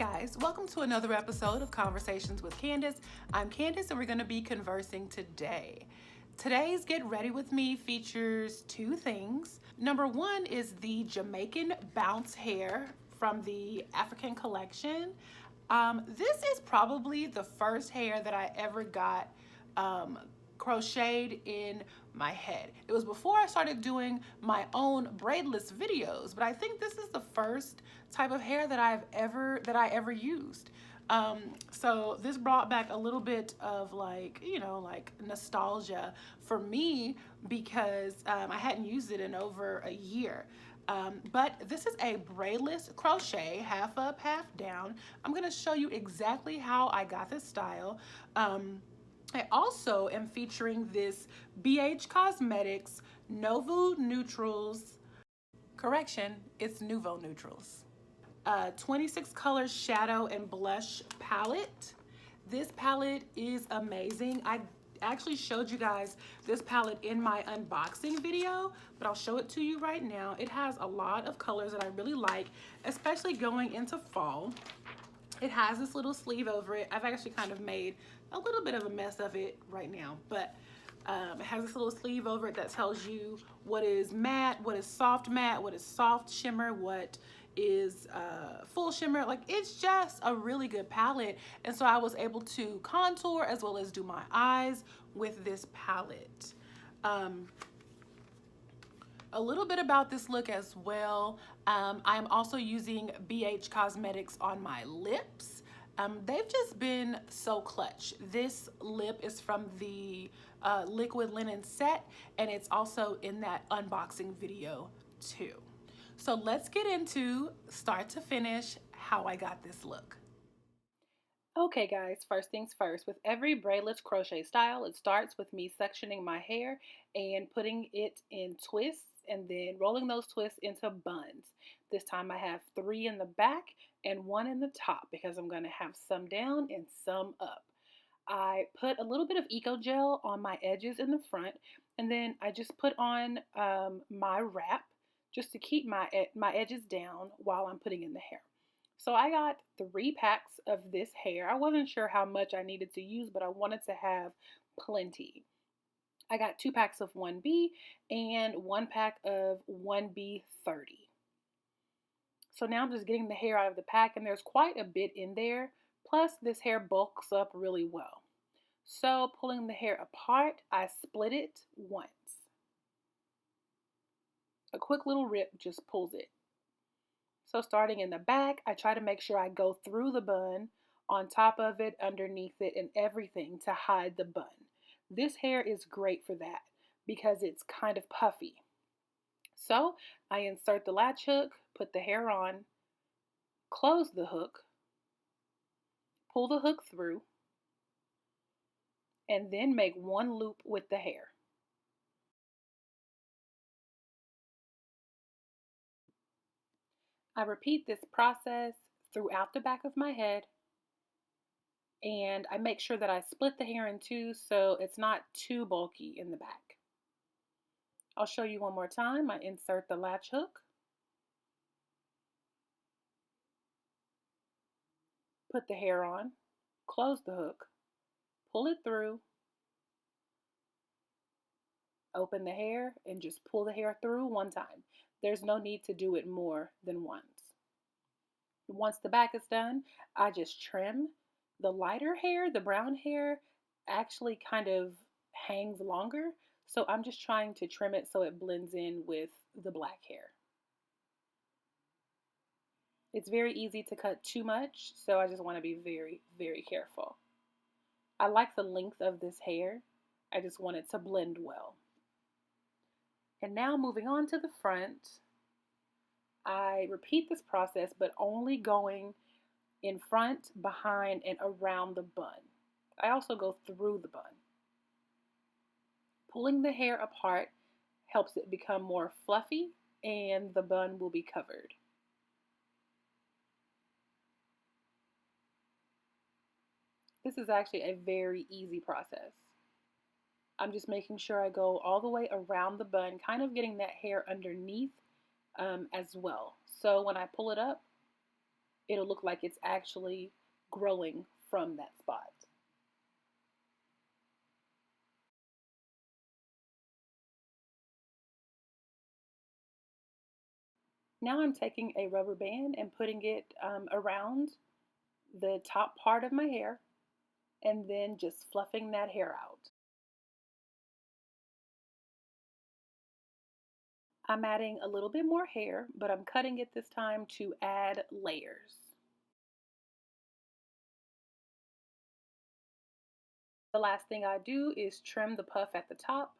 guys, welcome to another episode of Conversations with Candace. I'm Candace and we're going to be conversing today. Today's Get Ready With Me features two things. Number one is the Jamaican bounce hair from the African collection. This is probably the first hair that I ever got crocheted in my head. It was before I started doing my own braidless videos, but I think this is the first type of hair that I ever used. So this brought back a little bit of like nostalgia for me because I hadn't used it in over a year. But this is a braidless crochet, half up, half down. I'm gonna show you exactly how I got this style. I also am featuring this BH Cosmetics Nouveau Neutrals, correction, it's Nouveau Neutrals. 26 color shadow and blush palette. This palette is amazing. I actually showed you guys this palette in my unboxing video, but I'll show it to you right now. It has a lot of colors that I really like, especially going into fall. It has this little sleeve over it. I've actually kind of made a little bit of a mess of it right now, but it has this little sleeve over it that tells you what is matte, what is soft matte, what is soft shimmer, what is full shimmer. Like, it's just a really good palette, and so I was able to contour as well as do my eyes with this palette. A little bit about this look as well. I'm also using BH Cosmetics on my lips. They've just been so clutch. This lip is from the Liquid Linen set, and it's also in that unboxing video too. So let's get into start to finish how I got this look. Okay guys, first things first, with every braidless crochet style, it starts with me sectioning my hair and putting it in twists and then rolling those twists into buns. This time I have 3 in the back and 1 in the top because I'm going to have some down and some up. I put a little bit of Eco Gel on my edges in the front, and then I just put on my wrap just to keep my edges down while I'm putting in the hair. So I got 3 packs of this hair. I wasn't sure how much I needed to use, but I wanted to have plenty. I got 2 packs of 1B and 1 pack of 1B30. So now I'm just getting the hair out of the pack, and there's quite a bit in there. Plus, this hair bulks up really well. So pulling the hair apart, I split it once. A quick little rip just pulls it. So starting in the back, I try to make sure I go through the bun, on top of it, underneath it, and everything to hide the bun. This hair is great for that because it's kind of puffy. So I insert the latch hook, put the hair on, close the hook, pull the hook through, and then make 1 loop with the hair. I repeat this process throughout the back of my head, and I make sure that I split the hair in 2 so it's not too bulky in the back. I'll show you one more time. I insert the latch hook, put the hair on, close the hook, pull it through, open the hair, and just pull the hair through 1 time. There's no need to do it more than once. Once the back is done, I just trim. The lighter hair, the brown hair, actually kind of hangs longer, so I'm just trying to trim it so it blends in with the black hair. It's very easy to cut too much, so I just want to be very, very careful. I like the length of this hair. I just want it to blend well. And now moving on to the front, I repeat this process, but only going in front, behind, and around the bun. I also go through the bun. Pulling the hair apart helps it become more fluffy, and the bun will be covered. This is actually a very easy process. I'm just making sure I go all the way around the bun, kind of getting that hair underneath as well. So when I pull it up, it'll look like it's actually growing from that spot. Now I'm taking a rubber band and putting it around the top part of my hair and then just fluffing that hair out. I'm adding a little bit more hair, but I'm cutting it this time to add layers. The last thing I do is trim the puff at the top,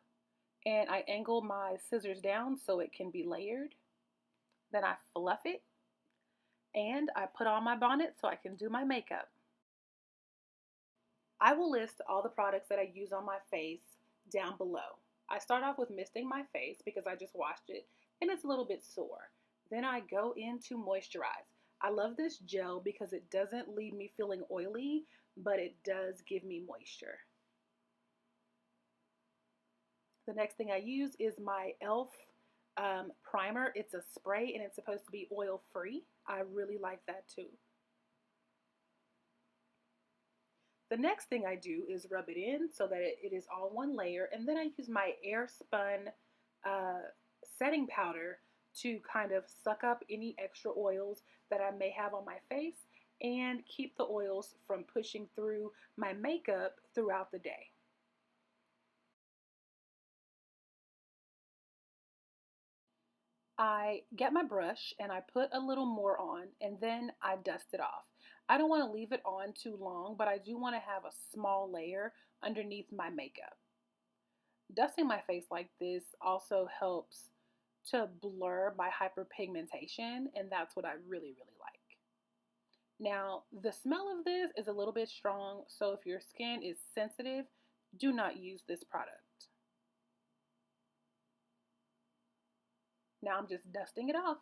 and I angle my scissors down so it can be layered. Then I fluff it and I put on my bonnet so I can do my makeup. I will list all the products that I use on my face down below. I start off with misting my face because I just washed it and it's a little bit sore. Then I go into moisturize. I love this gel because it doesn't leave me feeling oily, but it does give me moisture. The next thing I use is my e.l.f. Primer. It's a spray and it's supposed to be oil free. I really like that too. The next thing I do is rub it in so that it is all one layer, and then I use my Airspun setting powder to kind of suck up any extra oils that I may have on my face and keep the oils from pushing through my makeup throughout the day. I get my brush and I put a little more on and then I dust it off. I don't want to leave it on too long, but I do want to have a small layer underneath my makeup. Dusting my face like this also helps to blur my hyperpigmentation, and that's what I really, really like. Now, the smell of this is a little bit strong, so if your skin is sensitive, do not use this product. Now I'm just dusting it off.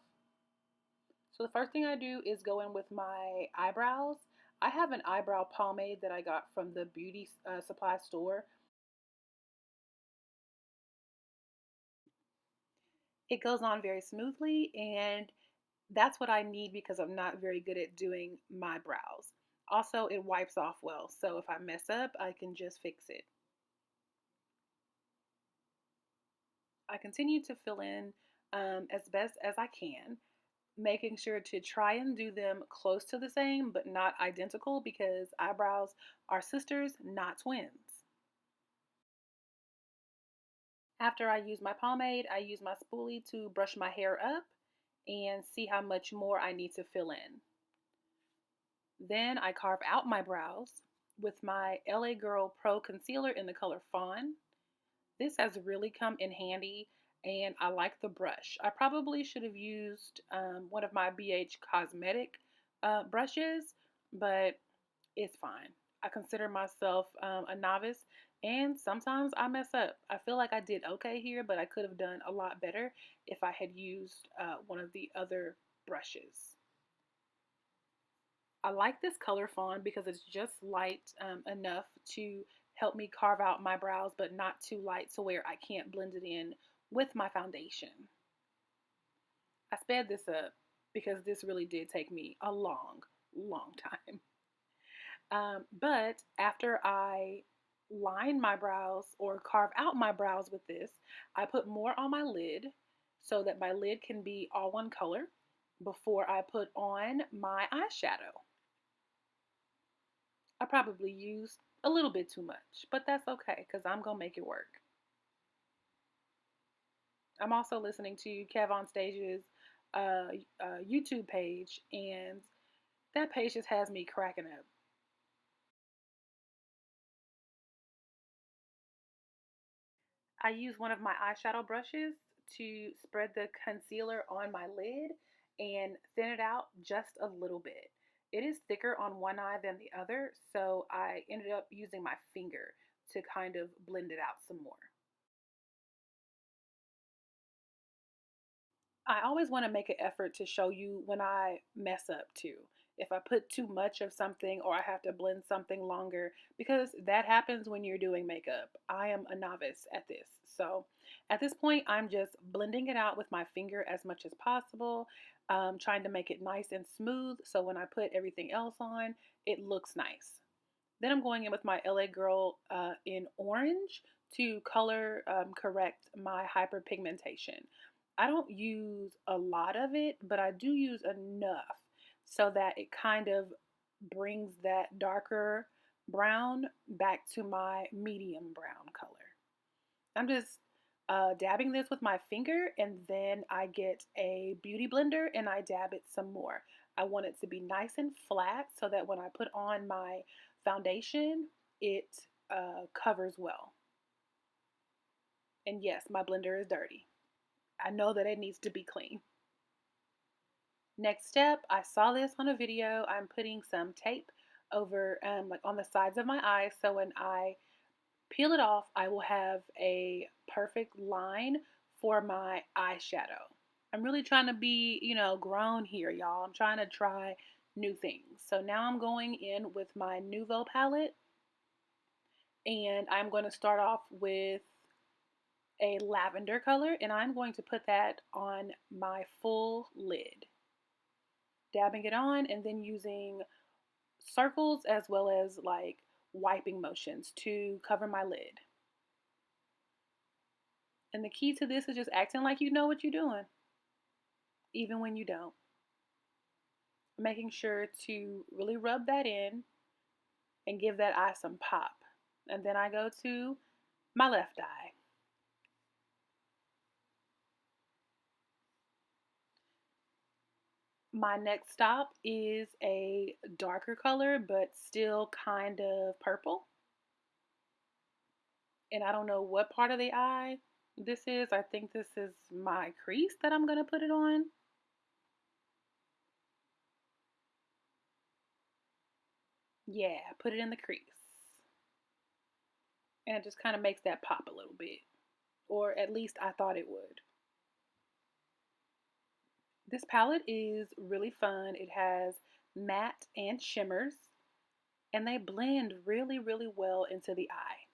So the first thing I do is go in with my eyebrows. I have an eyebrow pomade that I got from the beauty supply store. It goes on very smoothly, and that's what I need because I'm not very good at doing my brows. Also, it wipes off well, so if I mess up, I can just fix it. I continue to fill in as best as I can, making sure to try and do them close to the same but not identical because eyebrows are sisters, not twins. After I use my pomade, I use my spoolie to brush my hair up and see how much more I need to fill in. Then I carve out my brows with my LA Girl Pro Concealer in the color Fawn. This has really come in handy and I like the brush. I probably should have used one of my BH Cosmetic brushes, but it's fine. I consider myself a novice and sometimes I mess up. I feel like I did okay here, but I could have done a lot better if I had used one of the other brushes. I like this color Fawn because it's just light enough to help me carve out my brows, but not too light to where I can't blend it in with my foundation. I sped this up because this really did take me a long, long time. But after I line my brows or carve out my brows with this, I put more on my lid so that my lid can be all one color before I put on my eyeshadow. I probably used a little bit too much, but that's okay because I'm going to make it work. I'm also listening to Kev on Stage's YouTube page, and that page just has me cracking up. I use one of my eyeshadow brushes to spread the concealer on my lid and thin it out just a little bit. It is thicker on one eye than the other, so I ended up using my finger to kind of blend it out some more. I always want to make an effort to show you when I mess up too. If I put too much of something or I have to blend something longer, because that happens when you're doing makeup. I am a novice at this. So At this point, I'm just blending it out with my finger as much as possible, trying to make it nice and smooth so when I put everything else on, it looks nice. Then I'm going in with my LA Girl in orange to color correct my hyperpigmentation. I don't use a lot of it, but I do use enough so that it kind of brings that darker brown back to my medium brown color. I'm just dabbing this with my finger, and then I get a beauty blender and I dab it some more. I want it to be nice and flat so that when I put on my foundation, it covers well. And yes, my blender is dirty. I know that it needs to be clean. Next step, I saw this on a video. I'm putting some tape over like on the sides of my eyes, so when I peel it off, I will have a perfect line for my eyeshadow. I'm really trying to be, grown here, y'all. I'm trying to try new things. So now I'm going in with my Nouveau palette, and I'm going to start off with a lavender color, and I'm going to put that on my full lid. Dabbing it on and then using circles as well as like wiping motions to cover my lid. And the key to this is just acting like you know what you're doing, even when you don't. Making sure to really rub that in and give that eye some pop. And then I go to my left eye. My next stop is a darker color, but still kind of purple. And I don't know what part of the eye this is. I think this is my crease that I'm going to put it on. Yeah, put it in the crease. And it just kind of makes that pop a little bit. Or at least I thought it would. This palette is really fun. It has matte and shimmers, and they blend really, really well into the eye.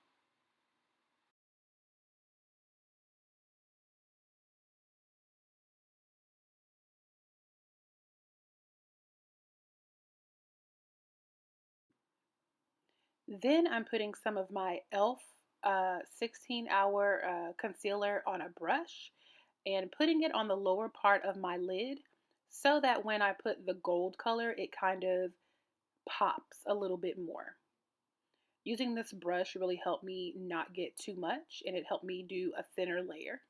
Then I'm putting some of my e.l.f. 16-hour concealer on a brush and putting it on the lower part of my lid so that when I put the gold color, it kind of pops a little bit more. Using this brush really helped me not get too much, and it helped me do a thinner layer.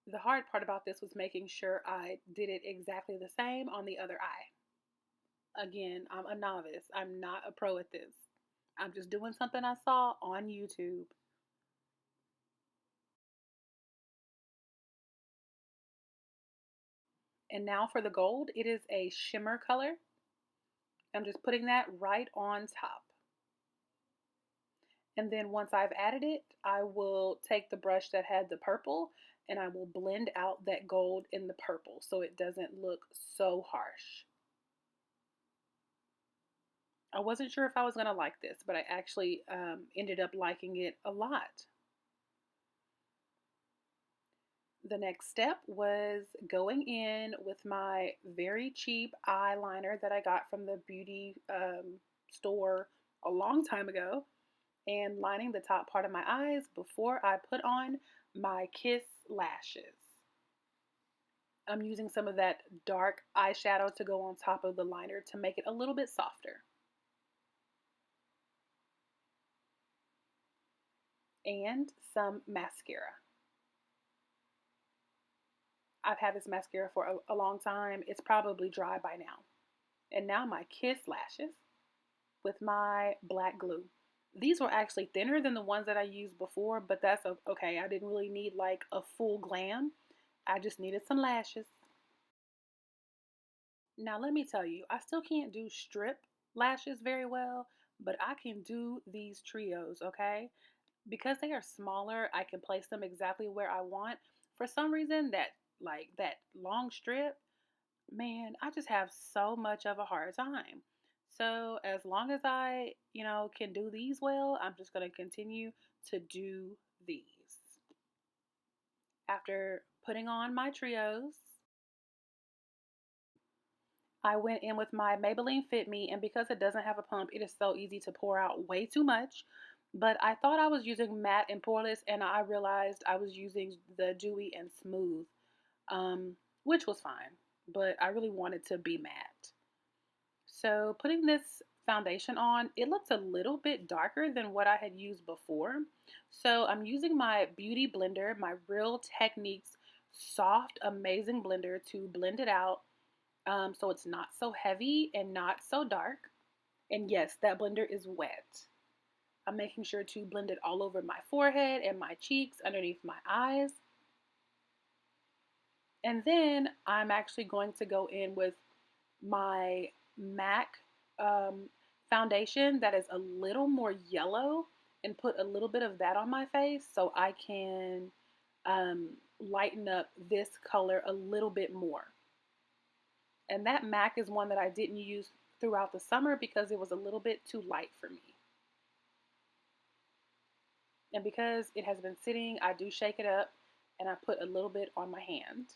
The hard part about this was making sure I did it exactly the same on the other eye. Again, I'm a novice. I'm not a pro at this. I'm just doing something I saw on YouTube. And now for the gold, it is a shimmer color. I'm just putting that right on top. And then once I've added it, I will take the brush that had the purple and I will blend out that gold in the purple so it doesn't look so harsh. I wasn't sure if I was going to like this, but I actually ended up liking it a lot. The next step was going in with my very cheap eyeliner that I got from the beauty store a long time ago and lining the top part of my eyes before I put on my Kiss lashes. I'm using some of that dark eyeshadow to go on top of the liner to make it a little bit softer. And some mascara. I've had this mascara for a long time. It's probably dry by now. And now my Kiss lashes with my black glue. These were actually thinner than the ones that I used before, but that's okay. I didn't really need like a full glam. I just needed some lashes. Now let me tell you, I still can't do strip lashes very well, but I can do these trios, okay? Because they are smaller, I can place them exactly where I want. For some reason, that long strip, man, I just have so much of a hard time. So as long as I, can do these well, I'm just going to continue to do these. After putting on my trios, I went in with my Maybelline Fit Me, and because it doesn't have a pump, it is so easy to pour out way too much. But I thought I was using matte and poreless, and I realized I was using the dewy and smooth, which was fine, but I really wanted to be matte. So putting this foundation on, it looks a little bit darker than what I had used before. So I'm using my Beauty Blender, my Real Techniques soft, amazing blender to blend it out, so it's not so heavy and not so dark. And yes, that blender is wet. I'm making sure to blend it all over my forehead and my cheeks, underneath my eyes. And then I'm actually going to go in with my MAC foundation that is a little more yellow and put a little bit of that on my face so I can lighten up this color a little bit more. And that MAC is one that I didn't use throughout the summer because it was a little bit too light for me. And because it has been sitting, I do shake it up and I put a little bit on my hand.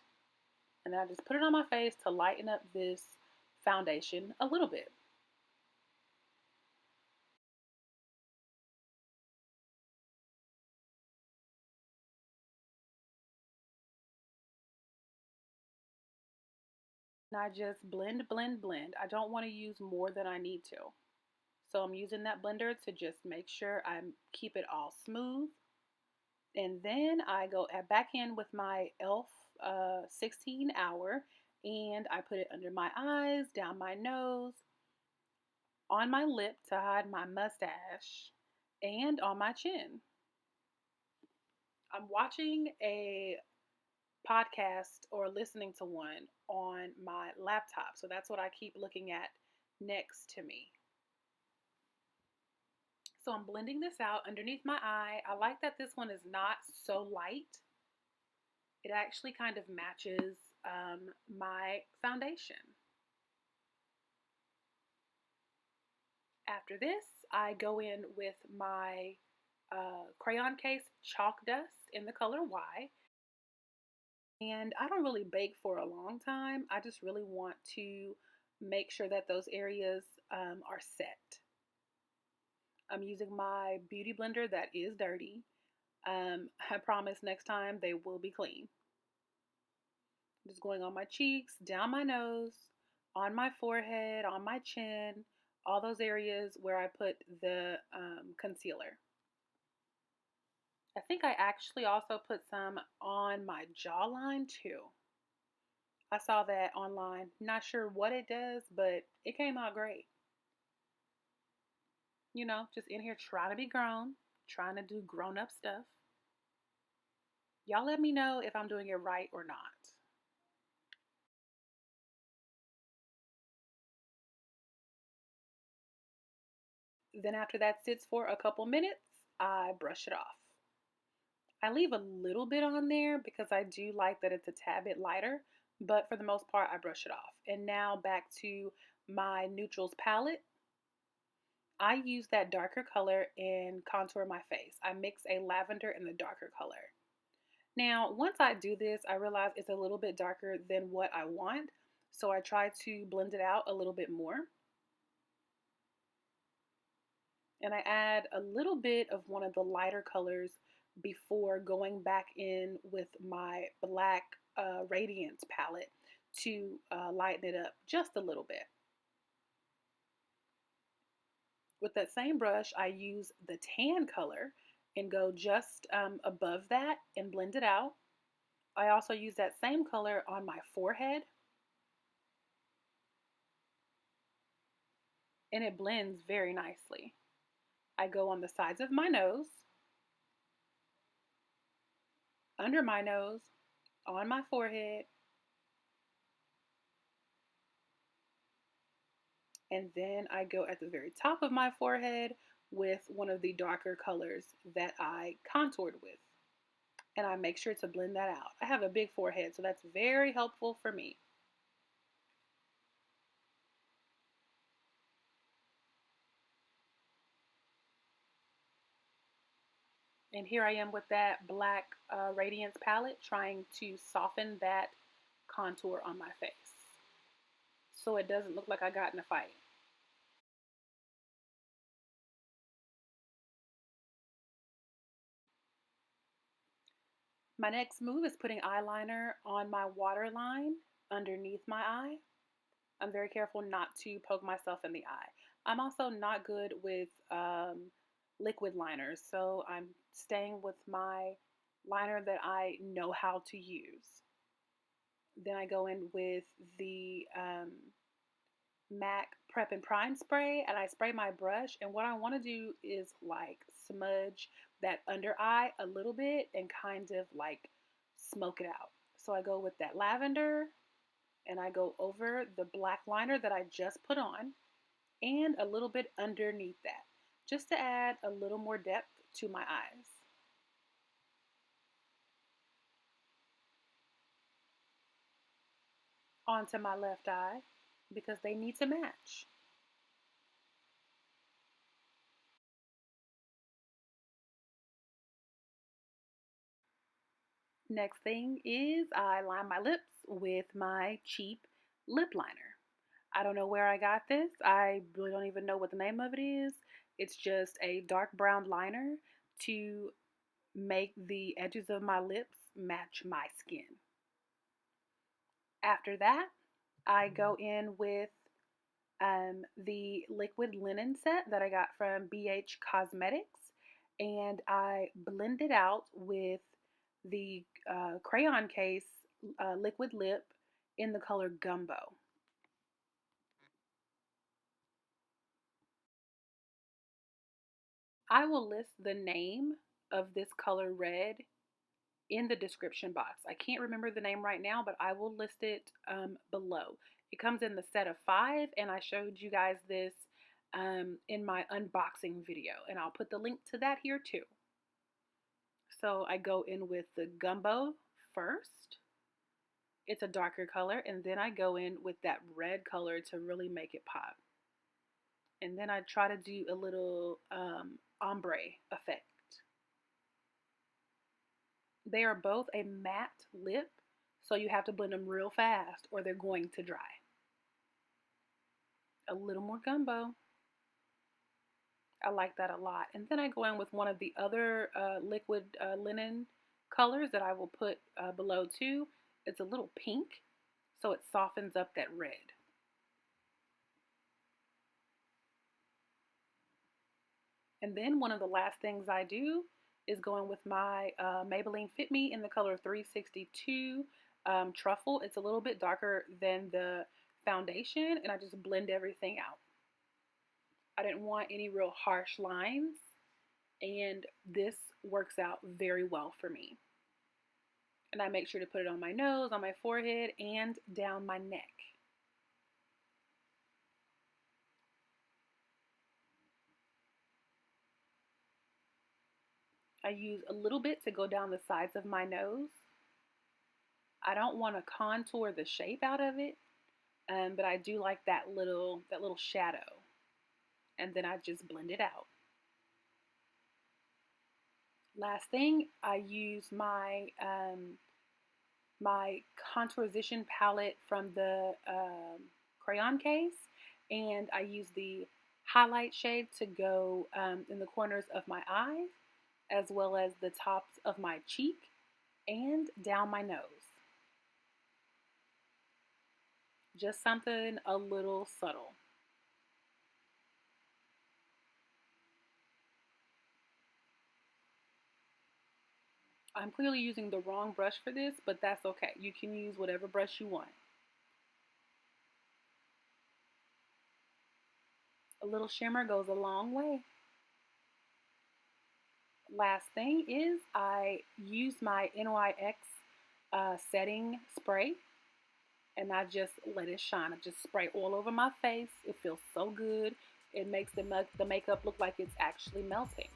And then I just put it on my face to lighten up this foundation a little bit. And I just blend, blend, blend. I don't want to use more than I need to. So I'm using that blender to just make sure I keep it all smooth. And then I go back in with my e.l.f. 16 hour and I put it under my eyes, down my nose, on my lip to hide my mustache, and on my chin. I'm watching a podcast or listening to one on my laptop, so that's what I keep looking at next to me. So I'm blending this out underneath my eye. I like that this one is not so light. It actually kind of matches my foundation. After this, I go in with my Crayon Case Chalk Dust in the color Y. And I don't really bake for a long time. I just really want to make sure that those areas are set. I'm using my beauty blender that is dirty. I promise next time they will be clean. Just going on my cheeks, down my nose, on my forehead, on my chin, all those areas where I put the concealer. I think I actually also put some on my jawline too. I saw that online. Not sure what it does, but it came out great. Just in here trying to be grown, trying to do grown-up stuff. Y'all let me know if I'm doing it right or not. Then after that sits for a couple minutes, I brush it off. I leave a little bit on there because I do like that it's a tad bit lighter, but for the most part, I brush it off. And now back to my neutrals palette. I use that darker color and contour my face. I mix a lavender and the darker color. Now, once I do this, I realize it's a little bit darker than what I want, so I try to blend it out a little bit more. And I add a little bit of one of the lighter colors before going back in with my black Radiance palette to lighten it up just a little bit. With that same brush, I use the tan color and go just above that and blend it out. I also use that same color on my forehead. And it blends very nicely. I go on the sides of my nose, under my nose, on my forehead, and then I go at the very top of my forehead with one of the darker colors that I contoured with. And I make sure to blend that out. I have a big forehead, so that's very helpful for me. And here I am with that black Radiance palette trying to soften that contour on my face so it doesn't look like I got in a fight. My next move is putting eyeliner on my waterline underneath my eye. I'm very careful not to poke myself in the eye. I'm also not good with liquid liners, so I'm staying with my liner that I know how to use. Then I go in with the MAC Prep and Prime spray, and I spray my brush, and what I want to do is like smudge that under eye a little bit and kind of like smoke it out. So I go with that lavender, and I go over the black liner that I just put on and a little bit underneath that, just to add a little more depth to my eyes. Onto my left eye, because they need to match. Next thing is I line my lips with my cheap lip liner. I don't know where I got this. I really don't even know what the name of it is. It's just a dark brown liner to make the edges of my lips match my skin. After that, I go in with the liquid linen set that I got from BH Cosmetics, and I blend it out with the Crayon Case liquid lip in the color Gumbo. I will list the name of this color red in the description box. I can't remember the name right now, but I will list it below. It comes in the set of 5, and I showed you guys this in my unboxing video, and I'll put the link to that here too. So I go in with the Gumbo first. It's a darker color, and then I go in with that red color to really make it pop. And then I try to do a little ombre effect. They are both a matte lip, so you have to blend them real fast or they're going to dry. A little more Gumbo. I like that a lot. And then I go in with one of the other liquid linen colors that I will put below too. It's a little pink, so it softens up that red. And then one of the last things I do is going with my Maybelline Fit Me in the color 362 Truffle. It's a little bit darker than the foundation, and I just blend everything out. I didn't want any real harsh lines, and this works out very well for me. And I make sure to put it on my nose, on my forehead, and down my neck. I use a little bit to go down the sides of my nose. I don't want to contour the shape out of it, but I do like that little shadow. And then I just blend it out. Last thing, I use my my Contourization palette from the Crayon Case, and I use the highlight shade to go in the corners of my eye, as well as the tops of my cheek and down my nose. Just something a little subtle. I'm clearly using the wrong brush for this, but that's okay. You can use whatever brush you want. A little shimmer goes a long way. Last thing is I use my NYX setting spray, and I just let it shine. I just spray all over my face. It feels so good. It makes the makeup look like it's actually melting.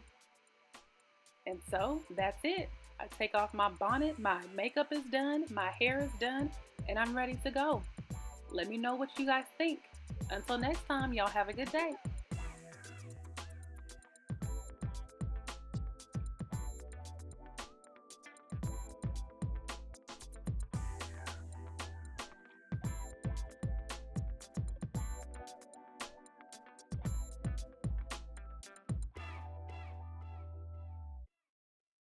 And so that's it. I take off my bonnet, my makeup is done, my hair is done, and I'm ready to go. Let me know what you guys think. Until next time, y'all have a good day.